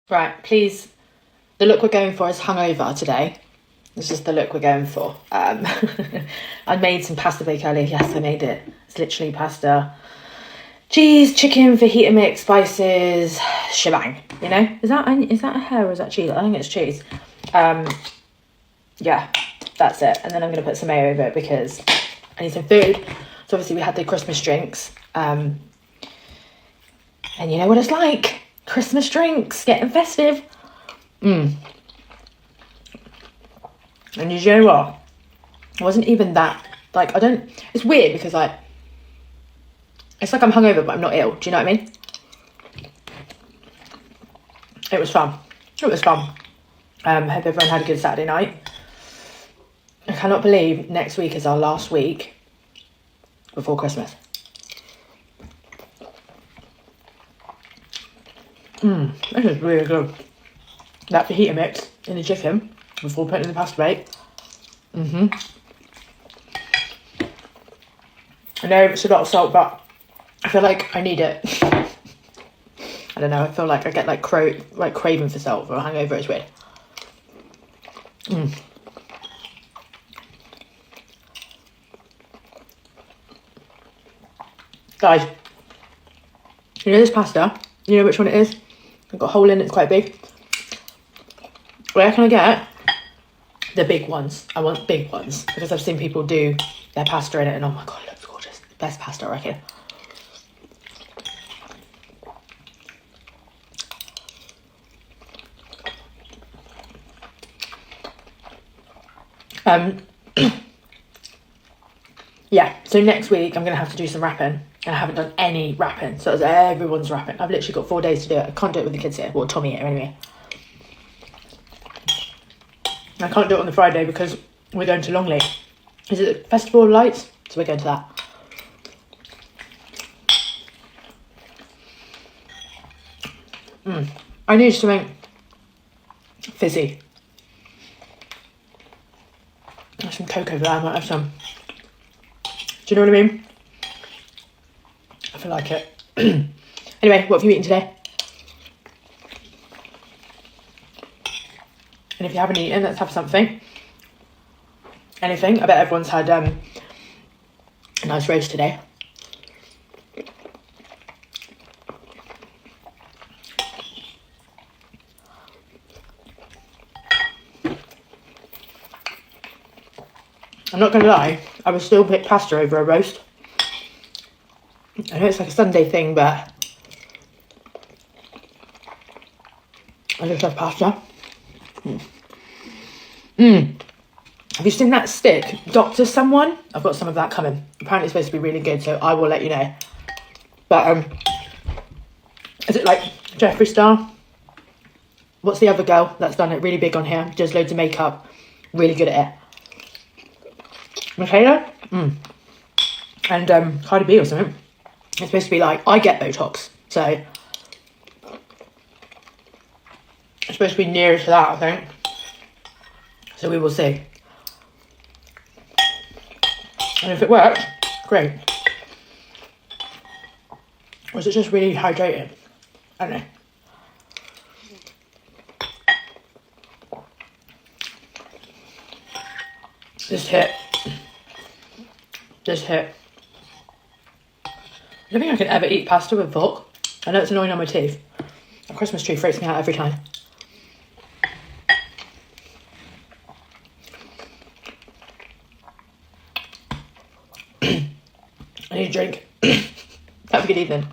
Right, please. The look we're going for is hungover today. This is the look we're going for. I made some pasta bake earlier. Yes, I made it. It's literally pasta, cheese, chicken, fajita mix, spices, shebang. You know, is that a hair or is that cheese? I think it's cheese. Yeah, that's it. And then I'm gonna put some mayo over it because I need some food. So obviously we had the Christmas drinks. And you know what it's like. Christmas drinks, getting festive. And you know what? It wasn't even that, like, it's weird because, like, it's like I'm hungover, but I'm not ill. Do you know what I mean? It was fun. Hope everyone had a good Saturday night. I cannot believe next week is our last week before Christmas. This is really good. That fajita mix in the chicken before putting in the pasta bake. I know it's a lot of salt, but I feel like I need it. I don't know. I feel like I get like craving for salt for a hangover. It's weird. Guys, you know this pasta? You know which one it is? I've got a hole in it. It's quite big. Where can I get the big ones? I want big ones because I've seen people do their pasta in it, and oh my god, it looks gorgeous. Best pasta, I reckon. Yeah, so next week I'm gonna have to do some wrapping, and I haven't done any wrapping, so everyone's wrapping. I've literally got 4 days to do it. I can't do it with the kids here, well, Tommy here anyway. I can't do it on the Friday because we're going to Longley. Is it the Festival of Lights? So we're going to that. I need something fizzy. There's some Coke over there. I might have some. Do you know what I mean? I feel like it. Anyway, what have you eaten today? And if you haven't eaten, let's have something. Anything. I bet everyone's had a nice roast today. I'm not going to lie, I would still pick pasta over a roast. I know it's like a Sunday thing, but I just love pasta. Have you seen that stick? Dr. Someone? I've got some of that coming. Apparently it's supposed to be really good, so I will let you know. But, is it like Jeffree Star? What's the other girl that's done it really big on here? Does loads of makeup. Really good at it. Michaela? And Cardi B or something. It's supposed to be like, I get Botox, so it's supposed to be nearer to that, I think. So we will see. And if it works, great. Or is it just really hydrated? I don't know. This hit. I don't think I could ever eat pasta with a fork. I know it's annoying on my teeth. A Christmas tree freaks me out every time. I need a drink. Have a good evening.